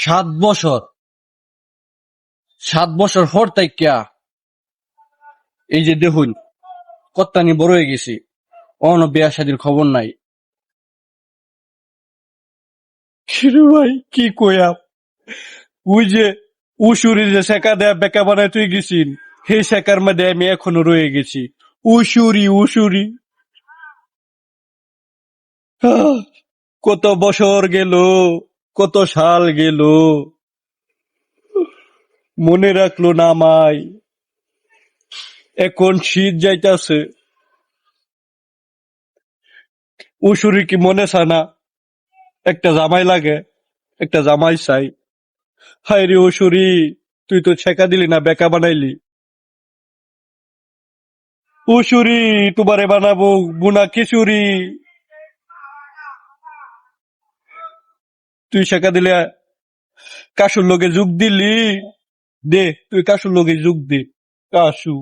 7 বছর, 7 বছর হর তাইকা এই যে দেখুন কত্তানি বড় হয়ে গেছি, অন বিয়া শাদির খবর নাই। কিরে ভাই কি কয়া, ওই যে উশুরি যে শেখা দেয়া বেকা বানায় তুই গেছিন, সেই শেখার মধ্যে আমি এখনো রয়ে গেছি। উশুরি উশুরি, আহ, কত বছর গেল, কত সাল গেল, মনে রাখলো না আমায়। এখন শীত যাইতাছে, উশুরি কি মনে চায় না একটা জামাই লাগে, একটা জামাই চাই। হায় রে উশুরি, তুই তো ছেকা দিলি না, বেকা বানাইলি। উশুরি তোমারে বানাবো বুনা খিচুড়ি, তুই শেখা দিলে কাশুর লগে যোগ দিলি। দে তুই কাশুর লগে যোগ দে, কাশু।